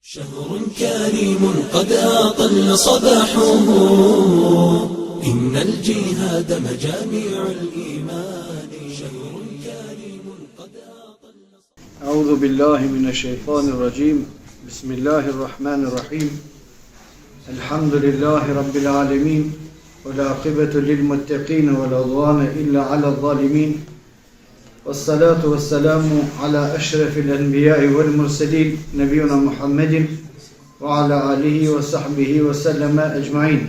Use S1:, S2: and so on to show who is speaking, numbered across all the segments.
S1: شهر كريم قد أطل صباحه إن الجهاد مجاميع الإيمان شهر كريم قد أطل
S2: أعوذ بالله من الشيطان الرجيم بسم الله الرحمن الرحيم الحمد لله رب العالمين والعاقبة للمتقين ولا عدوان إلا على الظالمين والصلاة والسلام على أشرف الأنبياء والمرسلين نبينا محمد وعلى آله وصحبه وسلم أجمعين.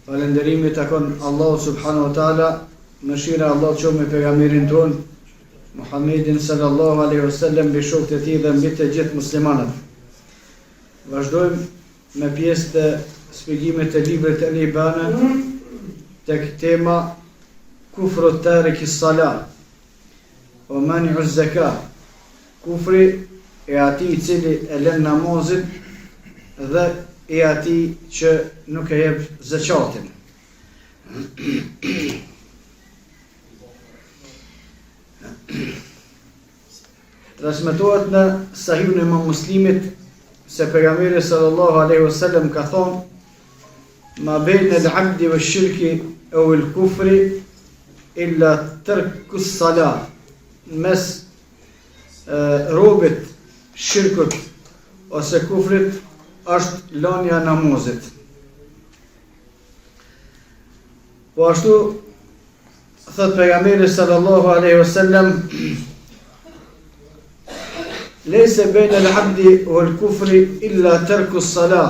S2: Falënderimi takon Allahu subhanahu wa taala, mëshira e Allahut qoftë me pejgamberin ton Muhammedin sallallahu alaihi wasallam, mbi shokët e tij dhe mbi të gjithë muslimanët. Vazhdojmë me pjesë të shpjegimit të librit të Al-Ibana tek tema kufru tariki s-salah wa mani'u z-zakah, kufri e atij i cili e lën namazin dhe e atij që nuk e jep zakatin. Transmetohet në Sahihun e Imam Muslimit se pejgamberi sallallahu alaihi wasallam ka thonë: "Ma bejnë al-abdi wash-shirki aw al-kufri illa tarku s-salah", mes robit, shirkut ose kufrit është lënia e namazit. Po ashtu thot pejgamberi sallallahu alaihi wasallam: "Laysa bayna al-'abdi wal-kufri illa tarku s-salah",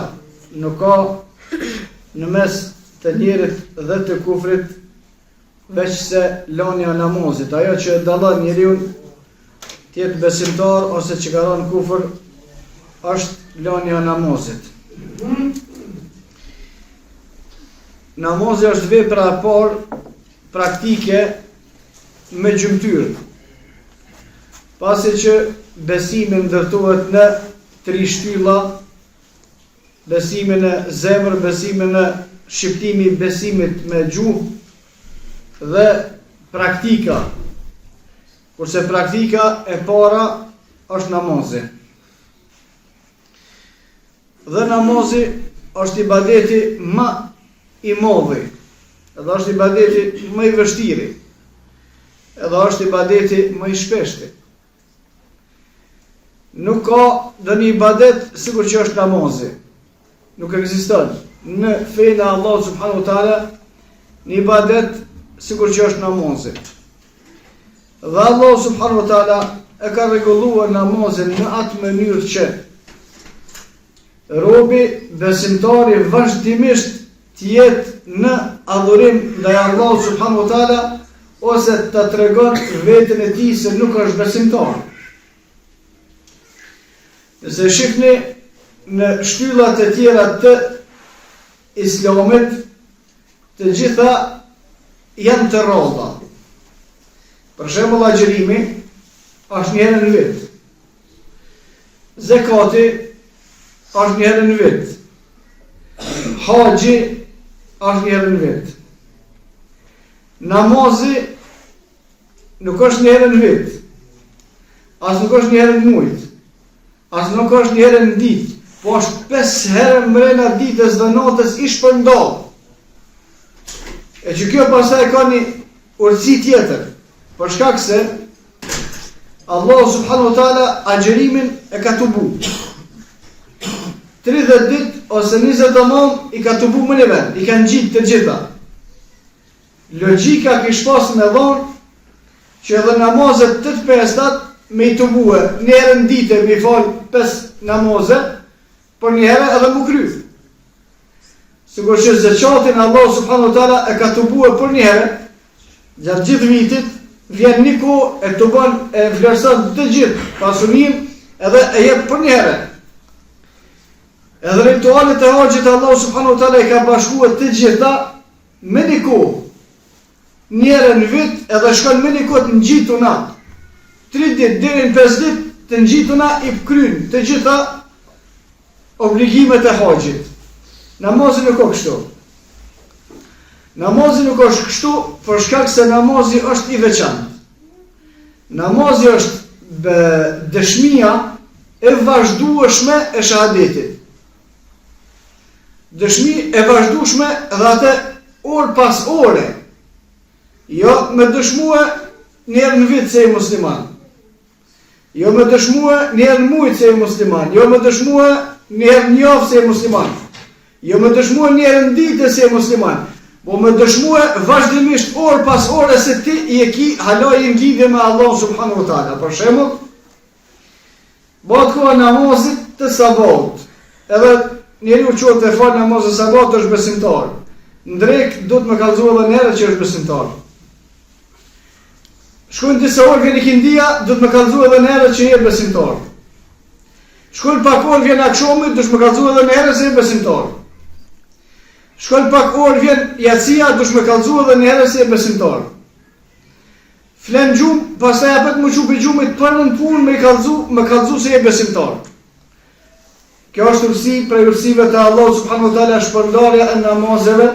S2: nuk ka në mes të njerit dhe të kufrit veç se lënia e namazit. Ajo që dallon njeriu të jetë besimtar ose që ka rënë kufër është lënia e namazit. Namazi është vepra e parë praktike me gjymtyr. Pasi që besimi ndërtohet në tri shtylla: besimin e zemër, besimin e shqiptimi, besimit me gjuhë dhe praktika. Kurse praktika e para është namazi. Dhe namazi është ibadeti më i madh, edhe është ibadeti më i vështirë, edhe është ibadeti më i shpeshtë. Nuk ka ndonjë ibadet sikur që është namazi. Nuk ekziston në fenë e Allahut subhanahu wa taala një ibadet sikur që është namazi. Dhe Allah subhanahu wa taala e ka rregulluar namazin në atë mënyrë që robi besimtari vazhdimisht të jetë në adhurim ndaj Allahut subhanahu wa taala, ose të tregon veten e tij se nuk është besimtar. Nëse shihni në shtyllat e tjera të islamit, të gjitha janë të rralla. Për shembull, agjerimi është një herë në vit. Zakati është një herë në vit. Haxhi është një herë në vit. Namazi nuk është një herë në vit. As nuk është një herë në muaj. As nuk është një herë në ditë, po është 5 herë mbrenda ditës dhe natës i shpërndar. E që kjo pasaj ka një urtësi tjetër, për shkak se Allah subhanahu wa taala agjerimin e ka tubu. 30 ditë ose 20 domon i ka tubu më në vend, i kanë gjitë të gjitha. Logjika kish pas me dhonë që edhe namazet të pestat me i tubue, një herë në ditë me i falë 5 namaze, por një herë edhe mu kry. Sigur që zakatin Allah subhanahu wa taala e ka tubue për një herë, gjatë gjithë vitit, vjen një kohë e tubon e vlerëson të gjithë pasurinë edhe e jep për një herë. Edhe ritualet e haxhit Allah subhanahu wa taala e ka bashkuar të gjitha me një kohë. Një herë në vit edhe shkon me një kohë të ngjituna. 3 ditë deri në 5 ditë të ngjituna i kryen të gjitha obligimet e haxhit. Namazi nuk është kështu. Namazi nuk është kështu për shkak se namazi është i veçantë. Namazi është dëshmia e vazhdueshme e shahadetit. Dëshmi e vazhdueshme dhe atë orë pas ore. Jo me dëshmue njerë në vitë se e musliman. Jo me dëshmue njerë në mujtë se e musliman. Jo me dëshmue njerë në javë se e musliman. Jo me dëshmue njerë në ditë se e musliman. Po me dëshmue vazhdimisht orë pas ore se ti i e ki halajin lidhje me Allah subhanahu wa ta'ala. Për shembull, bëhet koha namazit të sabat. Edhe njeri u qotë e falë namazit të sabat është besimtar. Në drejk do të me kallëzu edhe njerë që është besimtar. Shkojnë disa orë vjen ikindia, do të me kallëzu edhe njerë që jetë besimtar. Shkojnë pak orë vjen akshomit, do të me kallëzu edhe njerë që jetë besimtar. Shkojnë pak orë vjen jacia, do të me kallëzu edhe njerë që jetë besimtar. Flen gjumë, pastaj apet më qupi gjumit për në punë me kallëzu se jetë besimtar. Kjo është urësi prej urësive të Allah subhanahu wa ta'ala, shpërndarja e namazeve,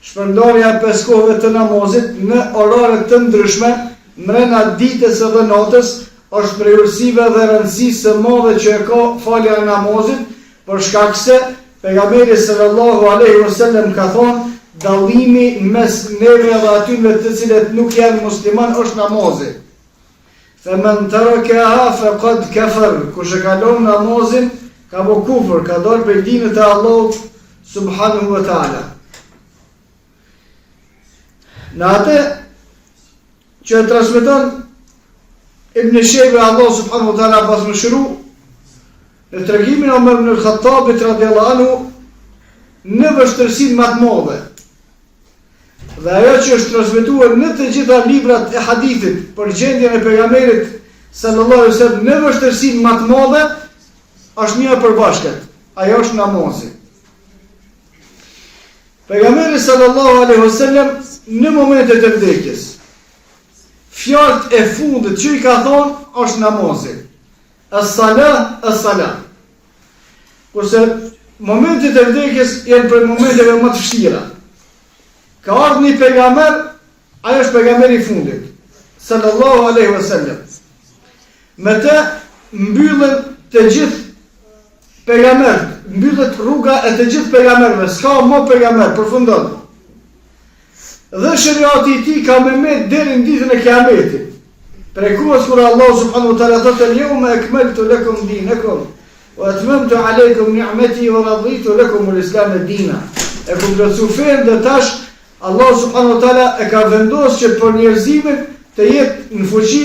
S2: shpërndarja e peskove të namazit në orare të ndryshme, mrena ditës edhe natës, është prej urësive dhe rëndësisë së madhe që e ka falja e namazit, për shkak se pejgamberi sallallahu alaihi wasallam ka thonë, dallimi mes neve dhe atyre të cilët nuk janë musliman është namazi. Faman tarakaha faqad kafar, kush e kalon namazin ka bo kufër, ka dalë prej dinit e Allah subhanahu wa ta'ala. Në atë që transmeton Ibn Shejbe, Allah subhanahu wa ta'ala pas më shëru, në tregimin Omer ibn al-Khattabit radhiyallahu anhu në vështërsinë më të madhe. Dhe ajo që është transmetuar në të gjitha librat e hadithit për gjendjen e pejgamberit sallallahu alaihi wasallam në vështërsinë më të madhe, është një përbashkët, ajo është namazi. Pejgamberi sallallahu alaihi wasallam në momentet e vdekjes, fjalët e fundit që i ka thonë është namazi. As-salah, as-salah. Kurse momentet e vdekjes janë për momenteve më të vështira. Ka ardhur një pejgamber, ajo është pejgamberi i fundit, sallallahu alaihi wasallam. Me të mbyllen të gjithë pejgamberët, mbyllet rruga e të gjithë pejgamberëve, s'ka më pejgamber, përfundon. Dhe shariati i tij ka me deri në ditën e Kiametit. Prej kohës kur Allah subhanahu wa ta'ala thotë al-yawma akmaltu lakum dinakum wa atmamtu alaykum ni'mati wa raditu lakum al-islam dinan. E kompletu fen dhe tash Allah subhanahu wa ta'ala e ka vendosur që për njerëzimin të jetë në fuqi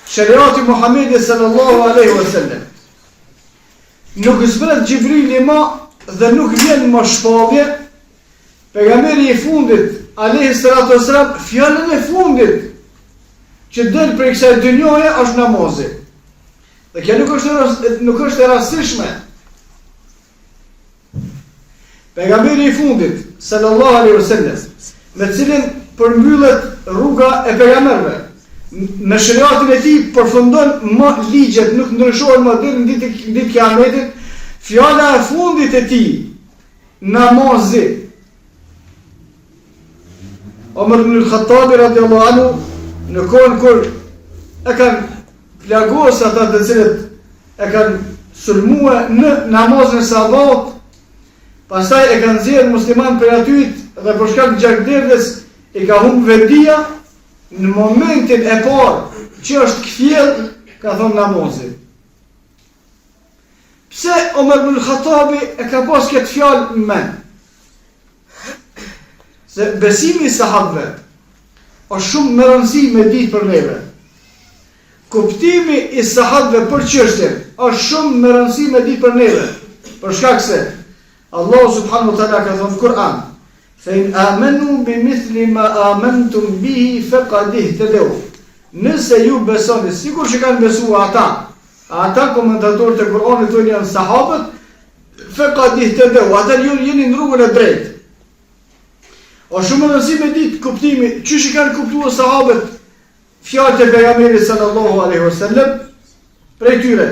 S2: shariati Muhamedit sallallahu alaihi wasallam. Nuk zbret Gjibrili ma dhe nuk vjen më shpavje, pejgamberi i fundit, alayhi salatu wassalam, fjallën e fundit që del prej kësaj dynjoje është namazi. Dhe kjo nuk është e rastishme. Pejgamberi i fundit, sallallahu alaihi wasallam, me cilin përmbyllet rruga e pejgamberëve, me shariatin e tij përfundon më ligjet, nuk ndryshohen më deri në ditë Kiametit. Fjala e fundit e tij, namazi. Omer ibn al-Khattab radhiyallahu anhu, në kohën kur e kanë plagosur ata të cilët e kanë sulmuar në namazin e sabat, pastaj e kanë nxjerrë musliman për aty dhe për shkak të gjakderdhjes i ka humbur vendia. Në momentin e parë që është kthjell, ka thonë namazin. Pse Omer ibn al-Khattabi e ka pas këtë fjalë në mend? Se besimi i sahabëve është shumë më rëndësi me ditë për neve. Kuptimi i sahabëve për çështjen është shumë më rëndësi me ditë për neve. Për shkak se Allah subhanahu wa ta'ala ka thonë në Kur'an: فَإِنْ آمَنُوا بِمِثْلِ مَا آمَنْتُمْ بِهِ فَقَدْ اهْتَدَوْا. Nëse ju besoni, sikur që kanë besuar ata komentatorët e Kur'anit thonë janë sahabët, فَقَدْ اهْتَدَوْا, ata jeni në rrugën e drejtë. O shumë rëndësi me ditë kuptimi, çish i kanë kuptuar sahabët fjalët e pejgamberit sallallahu alaihi wasallam prej tyre.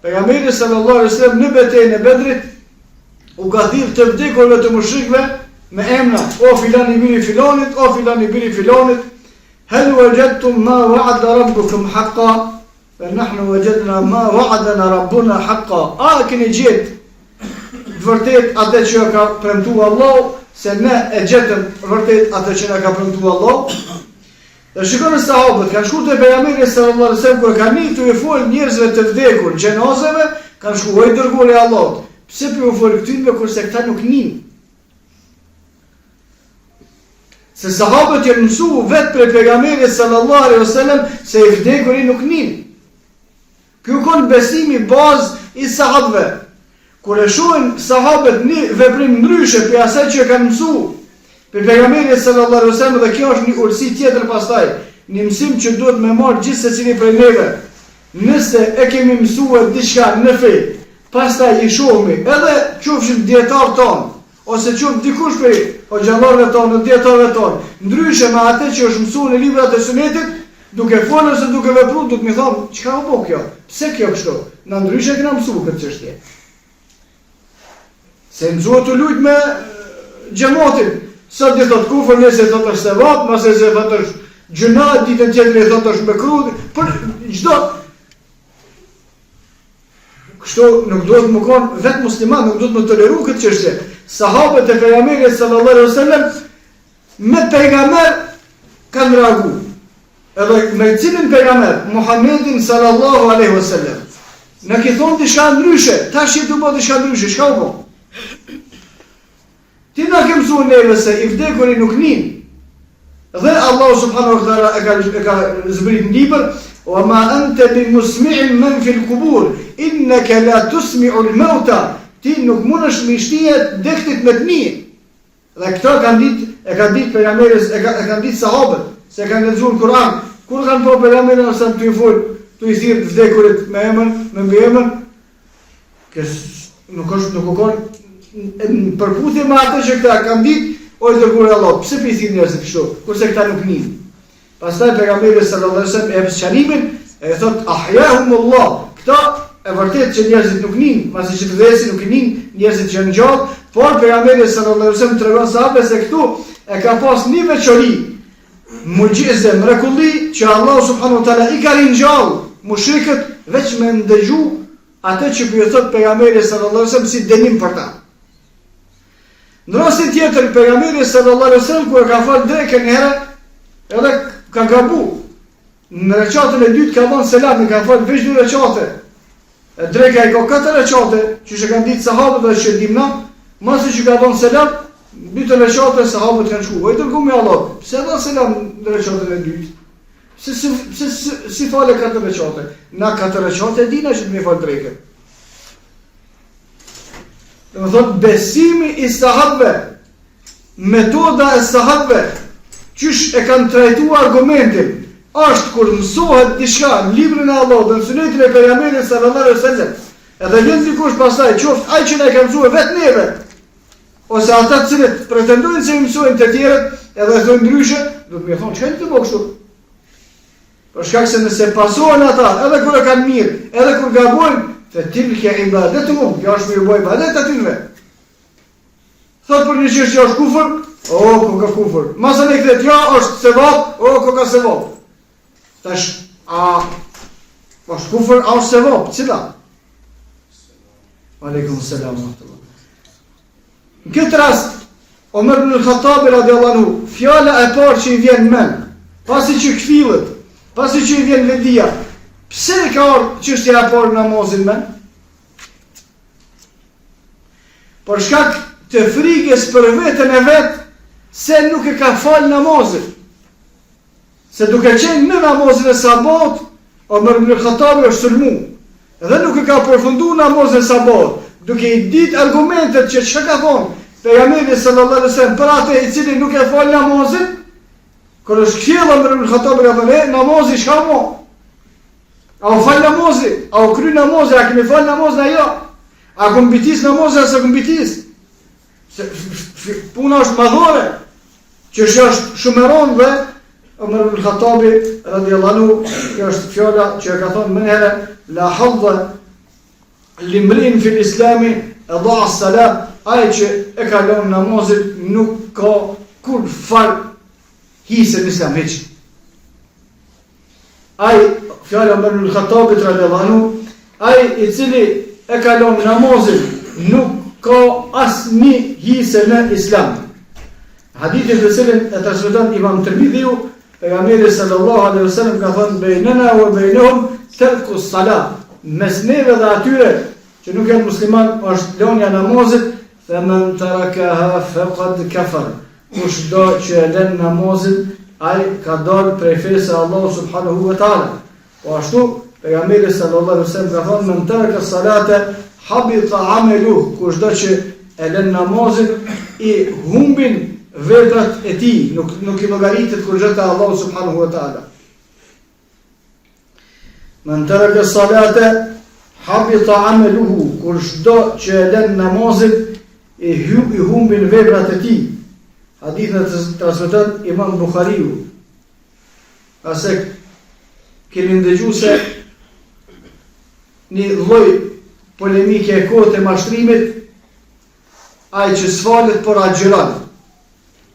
S2: Pejgamberi sallallahu alaihi wasallam në betejën e Bedrit u ka thirrë të vdekurve të mushrikëve me emra, o filani biri filanit, o filani biri filanit, hel wajadtum ma wa'ada rabbukum haqqan, Dhe nahnu wajadna ma wa'adana rabbuna haqqa. A keni gjetë vërtet atë që ka premtuar Allah, se ne e gjetëm vërtet atë që na ka premtuar Allah. Dhe shikoni sahabët, kanë shkuar te pejgamberi sallallahu alaihi wasallam kur kanë nitur të fol njerëzve të vdekur, xhenozave, kanë shkuar dërguari i Allahut. Pse po u fol këtyre kurse këta nuk nin? Se sahabët janë mësuar vetë për pejgamberin sallallahu alaihi wasallam se i vdekuri nuk nin. Ky kon besimi bazë i sahabëve. Kur e shohin sahabët një veprim ndryshe për asaj që kanë mësuar për pejgamberin sallallahu alaihi wasallam, dhe kjo është një urësi tjetër pastaj, një mësim që duhet me marr gjithsesi prej neve. Nëse e kemi mësuar diçka në fe, pastaj i shohim edhe qofshin dietar ton, ose qof dikush prej hoxhallarëve tonë, dietarëve tonë, ndryshe me atë që është mësuar në librat e sunetit, duke folur ose duke vepruar, duhet më thonë, çka u bë kjo? Pse kjo kështu? Na ndryshe kena mësuar këtë çështje. Se nëzohet të lujt me xhamatin. Sot dhe thot kufër, nëse thot është sevap, mëse se thot është gjuna, ditën tjetër e thot është mekruh, për çdo. Kështu nuk duhet më konë vetë musliman, nuk duhet më toleru këtë çështje. Sahabët e pejgamberit sallallahu alaihi wasallam me pejgamber kanë reaguar. Edhe me cilin pejgamber? Muhammedin sallallahu alaihi wasallam. Në ki thonë diçka ndryshe, tash i të bë diçka ndryshe, çka u bë? Ti na ke mësuar neve se i vdekuri nuk nin. Dhe Allah subhanahu wa taala e ka zbrit në libër: "Wa ma anta bimusmi'in man fil qubur, innaka la tusmi'u al-mauta." Ti nuk mundesh me shtihet dektit me të mirë. Dhe këto e kanë ditë pejgamberit, e kanë ditë sahabët, se kanë lexuar Kur'an. Kur kanë po pejgamberin sa të fol, tu i thirr të vdekurit me emër, me mbiemër, që nuk u kon në përputhje me atë që këta kanë ditë, o i dërguari i Allahut, pse i thirr njerëzit kështu, kurse këta nuk nin. Pastaj pejgamberi sallallahu alajhi wasallam e jep shërimin, e thot ahyahumullah. Këta e vërtet që njerëzit nuk nin, pasi që të vdesin nuk nin, njerëzit që ngjall, por pejgamberi sallallahu alajhi wasallam tregon sahabëve se këtu e ka pas një veçori, mucize, mrekulli, që Allah subhanahu wa taala i ka ringjall mushrikët veç me ndëgju atë që po i thot pejgamberi sallallahu alajhi wasallam si dënim për ta. Në rastin tjetër, pejgamberi sallallahu alajhi wasallam kur ka fal drekën një herë, edhe ka gabu. Në rekatën e dytë ka dhënë selam, ka fal veç 2 rekate. Dreka i ka 4 rekate, që kanë ditë sahabët dhe që dimna, masi që ka dhënë selam, 2 rekate sahabët kanë shkuar. Oj dërguari i Allahut, pse dha selam në rekatën e dytë? Si fale 4 rekate? Na 4 rekate dina që të më fal drekën. Dhe më thotë, besimi i sahabëve, metoda e sahabëve, qysh e kanë trajtuar argumentin, është kur mësohet diçka në librin e Allahut, në sunetin e pejgamberit sallallahu alaihi wasallam, edhe vjen dikush pastaj, qoftë ai që na ka mësuar vetë neve, ose ata të cilët pretendojnë se i mësojnë të tjerët, edhe thonë ndryshe, do të më thonë, çfarë të bëj kështu? Për shkak se nëse pasohen ata, edhe kur e kanë mirë, edhe kur gabojnë, fe tilke ibadetuhum, kjo është me ibadet atyre. Thot për një çështje është kufër, ko ka kufër. Masa ne këtë ja është sevap, ko ka sevap. Tash, është kufër, është sevap, cila? Aleikum selam wa rahmatullah. Në këtë rast, Omer ibn al-Khattabi radiallahu anhu, fjala e parë që i vjen mend, pasi që kthillet, pasi që i vjen vendia, pse ka ardhur çështja e parë namazin me? Për shkak të frikës për veten e vet, se nuk e ka fal namazin. Se duke qenë në namazin e sabat, Omer ibn al-Khattabi është sulmu. Dhe nuk e ka përfunduar namazin e sabat, duke i ditë argumentet që çka ka thonë pejgamberi sallallahu alaihi wasallam për atë i cili nuk e fal namazin, kur është kthjellë Omer ibn al-Khattabi ka thënë, namazi çka mo? A u fal namazi, a u kry namazi, a kemi fal namazin ajo? A kumbitis namazi, a se kumbitis? Puna është madhore, që është shumëron dhe Omer ibn al-Khattabi radiallahu anhu, kjo është fjala që e ka thonë më herë, la hadha limrin fil islami e dha as-salat, ai që e ka lënë namazin nuk ka kur fal hisën islam hiç. Ai fjala Omer ibn Khattabit radhiyallahu anhu, ai i cili e kalon namazin nuk ka asnjë hise në Islam. Hadithi të cilin e transmeton Imam Tirmidhiu, pejgamberi sallallahu alaihi wasallam ka thënë bejnana wa bejnahum tarku as-salat. Mes neve dhe atyre që nuk janë musliman është lënia e namazit, faman tarakaha faqad kafar. Kush do që e lën namazin, ai ka dalë prej fesë Allahu subhanahu wa taala. Po ashtu pejgamberi sallallahu alaihi wasallam ka thënë man taraka as-salata habita amaluhu. Kush do që e lën namazin, i humbin veprat e tij, nuk i llogaritet kur jeta Allahu subhanahu wa taala. Man taraka as-salata habita amaluhu. Kush do që e lën namazin, i humbin veprat e tij. Hadithën e transmeton Imam Bukhariu. Ase kemi ndëgju se një lloj polemike e kohët e mashtrimit, ai që sfalet por agjiron.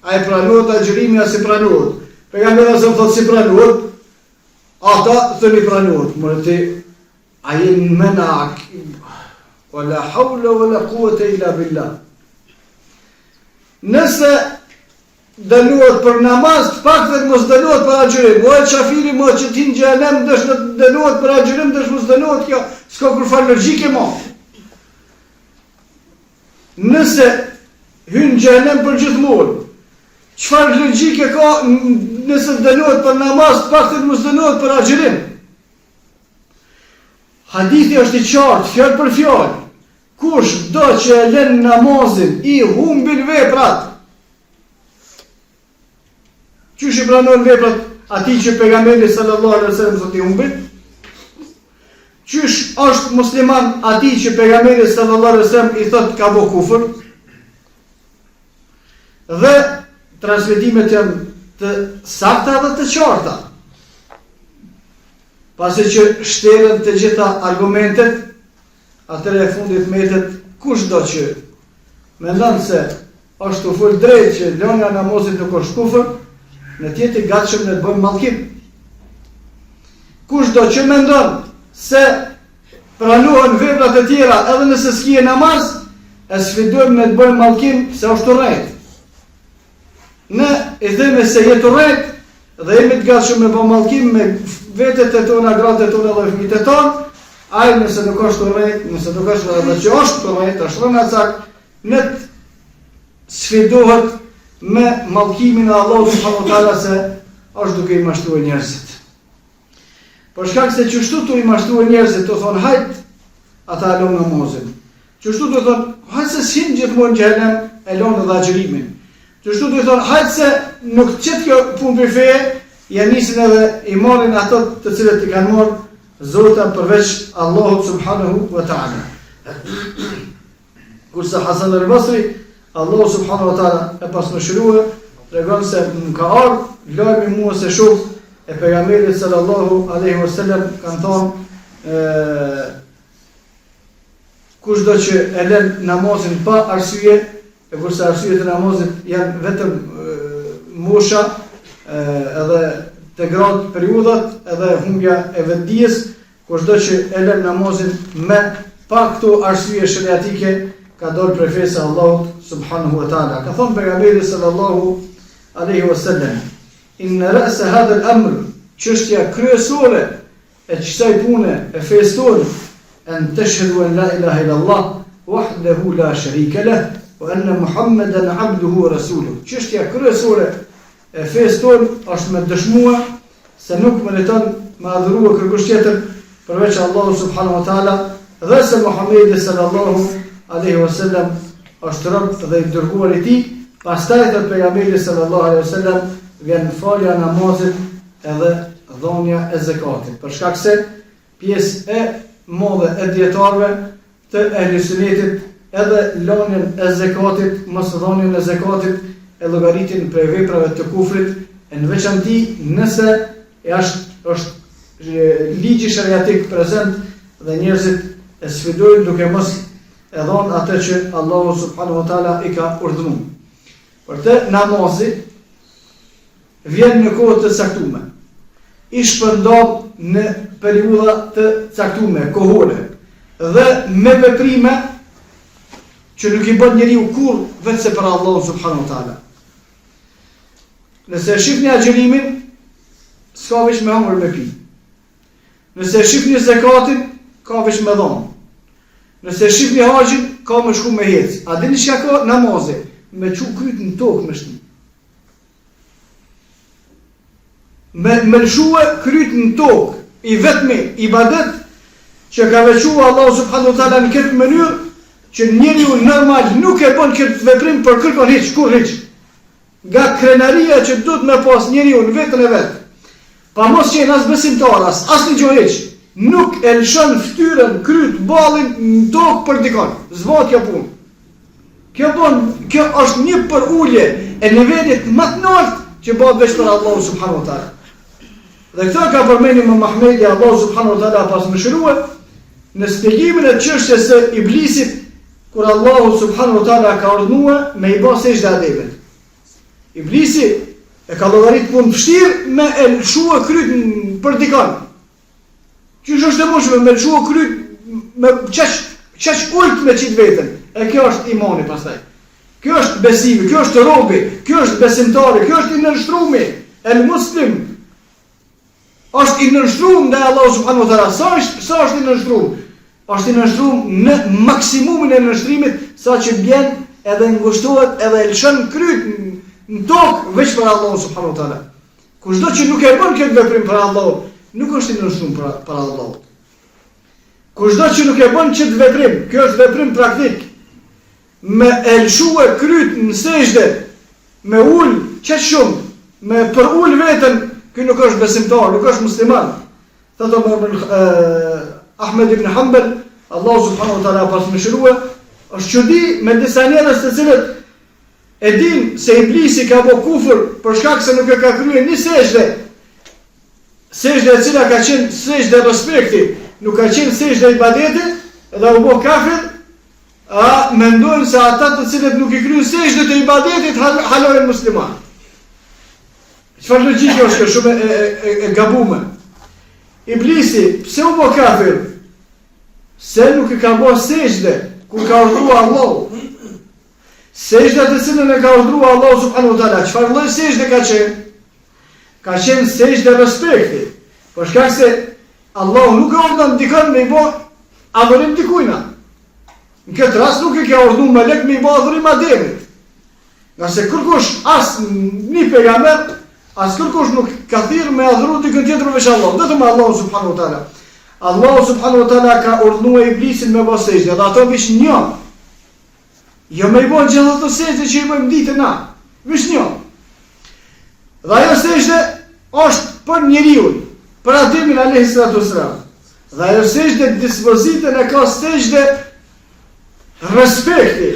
S2: Ai pranohet agjërimi as i pranohet. Pejgamberi sa thotë si pranohet, ata thonë pranohet. Morti ai menak. Wala hawla wala quwwata illa billah. Nëse dënohet për namaz, të paktën mos dënohet për agjërim. O çafiri mo që ti në xhenem dësh dënohet për agjërim, dësh mos dënohet kjo. S'ka kur fal logjike mo. Nëse hyn në xhenem për gjithmonë, çfarë logjike ka nëse dënohet për namaz, të paktën mos dënohet për agjërim? Hadithi është i qartë, fjalë për fjalë. Kush do që e lën namazin, i humbin veprat. Qysh i pranon veprat atij që pejgamberi sallallahu alaihi wasallam thotë i humbin? Qysh është musliman atij që pejgamberi sallallahu alaihi wasallam i thotë ka bë kufër? Dhe transmetimet janë të sakta dhe të qarta. Pasi që shtelen të gjitha argumentet, atëre e fundit metet kush do që mendon se është u fol drejt që lënia e namazit nuk është kufër, në tjetë i gatshëm në të bëjmë mallkim. Kush do që mendon se pranohen veprat e tjera edhe nëse s'kie namaz, e sfidojmë në të bëjmë mallkim se është urrejt. Ne i themi se jetë urrejt dhe jemi të gatshëm me bëjmë mallkim me vetet e tona, gratë e tona dhe fëmijët e tonë. Ai nëse nuk është urrejt, nëse nuk është edhe që është urrejt, është rëna cak, në të sfidohet me mallkimin e Allahut subhanahu wa taala se është duke i mashtruar njerëzit. Por shkak se çështu tu i mashtruar njerëzit, të thonë hajt ata e lënë namazin. Çështu do thonë hajt se sin gjithmonë xhenem e lënë edhe agjërimin. Çështu do thonë hajt se nuk çet kjo punë për fe, ja nisin edhe i marrin ato të cilët i kanë marrë Zota përveç Allahut subhanahu wa taala. Kurse Hasan al-Basri, Allahu subhanahu wa taala e pasmëshirua, tregon se më ka ardhur lajmi mua se shoh e pejgamberit sallallahu alaihi wasallam kanë thonë kushdo që e lën namazin pa arsye, e kurse arsyet e namazit janë vetëm mosha, edhe të gratë periudat edhe humbja e vetdijes, kushdo që e lën namazin me pa këto arsye shariatike, ka dorë prej fesë Allahut subhanahu wa taala. Ka thonë pejgamberi sallallahu alaihi wasallam, inna ra'sa hadha al-amr, çështja kryesore e kësaj pune e fesë tonë, an tashhadu an la ilaha illa Allah wahdahu la sharika lah wa anna Muhammadan abduhu wa rasuluhu. Çështja kryesore e fesë tonë është me dëshmua se nuk meriton me adhurua kërkush tjetër përveç Allahu subhanahu wa taala dhe se Muhamedi sallallahu alaihi wasallam është rob dhe i dërguar i tij. Pastaj te pejgamberi sallallahu alaihi wasallam vjen falja e namazit edhe dhënia e zakatit. Për shkak se pjesë e madhe e dietarëve të ehlisunetit edhe lënien e zakatit, mos dhënien e zakatit e llogaritin për veprave të kufrit, në veçanti nëse është ligji shariatik prezent dhe njerëzit e sfidojnë duke mos e dhënë atë që Allahu subhanahu wa taala i ka urdhëruar. Për të namazi vjen në kohë të caktuar. I shpërndon në periudha të caktuar, kohore, dhe me veprime që nuk i bën njeriu kurrë vetëm për Allahun subhanahu wa taala. Nëse shihni agjërimin, s'ka veç me hangër me pi. Nëse shihni zakatin, ka veç me dhon. Nëse shihni haxhin, ka me shku me hec. A dini çka ka namazi? Me çu kryt në tokë me shtin. Me lëshue kryt në tokë, i vetmi ibadet që ka veçua Allahu subhanahu wa taala në këtë mënyrë që njeriu normal nuk e bën këtë veprim për kërkon hiç, kur hiç. Nga krenaria që duhet me pas njeriu në vetën e vet. Pa mos qenë as besimtar, as një gjë hiç, nuk e lëshon fytyrën, kryt, ballin në tokë për dikon. Zbat kjo punë. Kjo është një për ulje e nivelit më të lartë që bëhet veç për Allahu subhanahu wa taala. Dhe këta ka përmendur më Mahmedi, Allahu subhanahu wa taala pas mëshiruar në shpjegimin e çështjes së iblisit, kur Allahu subhanahu wa taala ka urdhëruar me i bë sejdë Ademit. Iblisi e ka llogarit punë vështirë me e lëshua kryt për dikon. Qysh është e mundshme me lëshua kryt me çaç ult me çit veten. E kjo është imani pastaj. Kjo është besimi, kjo është robi, kjo është besimtari, kjo është i nënshtruar. El muslim është i nënshtruar ndaj Allahu subhanahu wa taala. Sa është i nënshtruar? Është i nënshtruar në maksimumin e nënshtrimit, sa që bjen edhe ngushtohet edhe lëshon kryt në tokë veç për Allahu subhanahu wa taala. Kushdo që nuk e bën këtë veprim për Allahu, nuk është i nënshtruar për Allahu. Kushdo që nuk e bën këtë veprim, kjo është veprim praktik, me elshue kryt në sejdë, me ul çaq shumë, me për ul veten, ky nuk është besimtar, nuk është musliman. Thotë Ahmed ibn Hanbal, Allahu subhanahu wa taala pas mëshirua, është çudi me disa njerëz të cilët e din se iblisi ka bë kufër për shkak se nuk e ka kryer një sejdë. Sejdë e cila ka qenë sejdë respekti, nuk ka qenë sejdë ibadeti, dhe u bë kafir. Mendojnë se ata të cilët nuk i kryejnë sejdë të ibadetit halohen musliman. Çfarë logjike është kjo shumë e gabuar? Iblisi pse u bë kafir? Se nuk e ka bërë sejdë kur ka urdhëruar Allahu. Sejdë të cilën e ka urdhëruar Allahu subhanahu wa taala, çfarë lloj sejdë ka qenë? Ka qenë sejdë respekti. Për shkak se Allahu nuk ka urdhëruar dikon me i bë adhurim dikujt. Në këtë rast nuk e ka urdhëruar melek me i bë adhurim Ademit. Nga se kërkush as një pejgamber, as kërkush nuk ka thirrë me adhuru dikën tjetër veç Allah, vetëm Allahu subhanahu wa taala. Allahu subhanahu wa taala ka urdhëruar iblisin me bë sejdë, dhe ato vish një. Jo me i bën gjithë ato sejdë që i bëjmë ditën na. Vish një. Dhe ajo sejdë është për njeriu, për Ademin alayhi salatu wasalam. Dhe ajo sejdë dispozitën e ka sejdë respekti.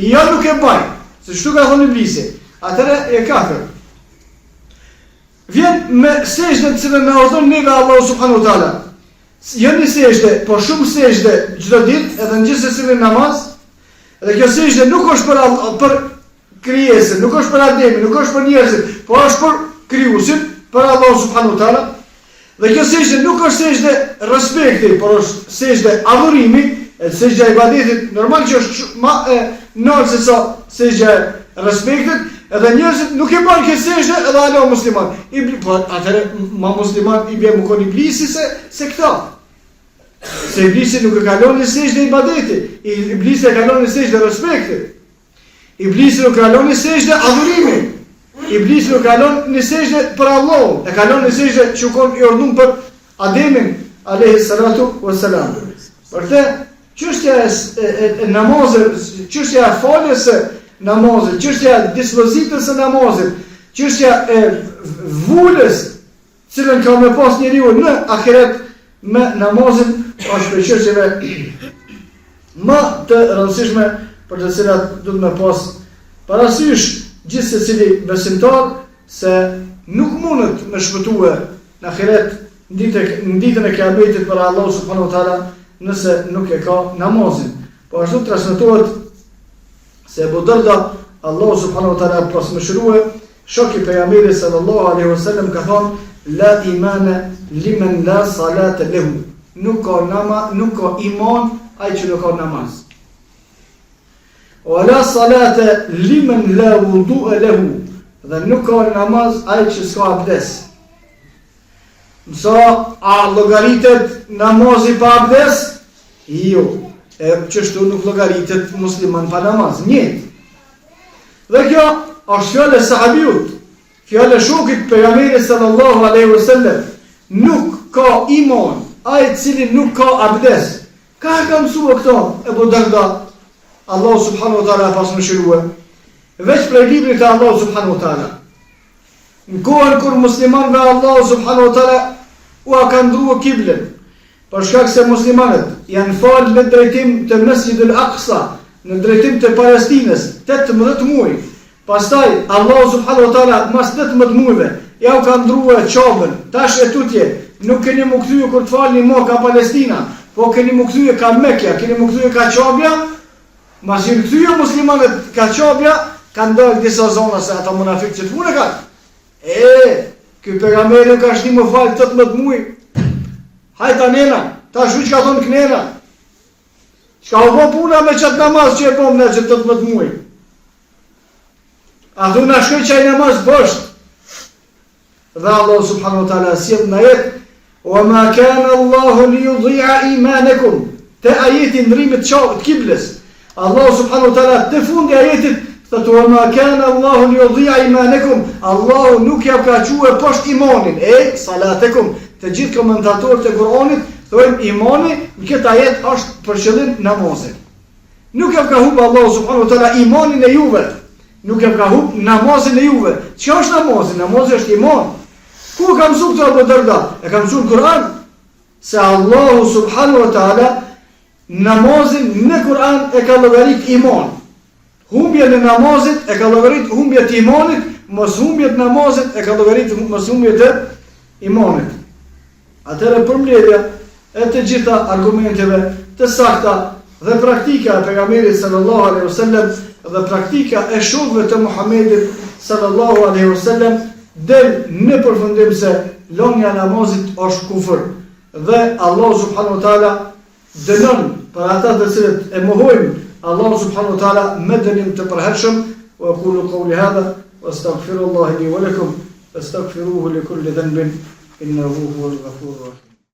S2: Jo nuk e bën, se çu ka thonë iblisi. Atëre e kafir. Vjen me sejdën që na urdhon neve Allahu subhanahu wa taala. Jo një sejdë, por shumë sejdë çdo ditë, edhe në gjithsesi në namaz. Dhe kjo sejdë nuk është për krijesën, nuk është për Ademin, nuk është për njerëzit, por është për krijuesin, për Allahu subhanahu wa taala. Dhe kjo sejdë nuk është sejdë respekti, por është sejdë adhurimi, sejdë ibadetit, normal që është më nërë se sa sejdë respektit. Edhe njerëzit nuk e bën këtë sejdë edhe alo musliman. Po atëre ma musliman i bie më kon iblisi se këta. Se iblisi nuk e kalon në sejdë ibadeti, iblisi e kalon në sejdë respekti. Iblisi nuk kalon në sejdë adhurimi. Iblisi nuk kalon në sejdë për Allahun, e kalon në sejdë që kon i urdhëruar për Ademin alayhi salatu wassalam. Për të çështja e namazit, çështja e faljes së namazit, çështja e dispozitës së namazit, çështja e vulës, cilën ka me pas njeriu në ahiret me namazin, është për çështjeve më të rëndësishme për të cilat duhet me pas parasysh gjithë secili besimtar se nuk mundet me shpëtue në ahiret në ditën e Kiametit për Allah subhanahu wa taala nëse nuk e ka namazin. Po ashtu transmetohet se Abu Darda, Allah subhanahu wa taala pas mëshirue, shoku i pejgamberit sallallahu alaihi wasallam ka thënë, la imana limen la salate lehu. Nuk ka iman ai që nuk ka namaz. O la salate limen la wudu'a lehu. Dhe nuk ka namaz ai që s'ka abdes. Mësa, a llogaritet namazi pa abdes? Jo. Qështu nuk llogaritet musliman pa namaz. Njët. Dhe kjo është fjallë e sahabiut, fjallë e shokit pejgamberit sallallahu alaihi wasallam. Nuk ka iman ai cili nuk ka abdes. Ka mësua këto Ebu Darda, Allah subhanahu wa taala pas më shirua, veç prej librit të Allah subhanahu wa taala. Në kohën kur muslimanëve Allah subhanahu wa taala u ka ndrua kiblen, për shkak se muslimanët janë falë në drejtim të Mesjidul Aqsa, në drejtim të Palestinës, 18 muaj. Pastaj Allah subhanahu wa taala mas 18 muajve ja u ka ndrua Qabën. Tash e tutje, nuk keni më kthyer kur të falni më ka Palestina, po keni më kthyer ka Mekja, keni më kthyer ka Qabja. Mas i kthyer muslimanët ka Qabja, kanë dalë disa zona se ata munafikë që të punë kanë. Ky pejgamberi ka shni më fal 18 muaj. Hajta nena, ta shu që ka thonë kënena. Qka u po puna me qëtë namaz që e pom në që 18 muaj. A thu në shkoj qaj namaz bësht. Dhe Allah subhanahu wa ta'ala sjell në jetë, wa ma kana Allahu li yudhi'a imanekum. Te ajetin ndrimit të kibles. Allah subhanahu wa ta'ala te fundi ajetit thot wa ma kana Allahu li yudhi'a imanekum. Allahu nuk ja ka quë poshtë imanin, salatekum. Të gjithë komentatorët e Kur'anit thonë imani në këtë ajet është për qëllim namazin. Nuk e ka humbë Allah subhanahu wa taala imanin e juve. Nuk e ka humbë namazin e juve. Ç'është është namazin? Namazi është iman. Ku ka mësuar këtë Abu Darda? E ka mësuar Kur'an se Allah subhanahu wa taala namazin në Kur'an e ka llogarit iman. Humbja në namazit e ka llogarit humbja të imanit, mos humbja të namazit e ka llogarit mos humbja të imanit. Atëre përmbledhja e të gjitha argumenteve të sakta dhe praktika e pejgamberit sallallahu alaihi wasallam dhe praktika e shokëve të Muhamedit sallallahu alaihi wasallam del në përfundim se lënia e namazit është kufër dhe Allah subhanahu wa taala dënon për ata të cilët e mohojnë Allah subhanahu wa taala me dënim të përhershëm. Wa aqulu qawli hadha wastaghfirullaha li wa lakum fastaghfiruhu li kulli dhanbin إنه هو الغفور الرحيم.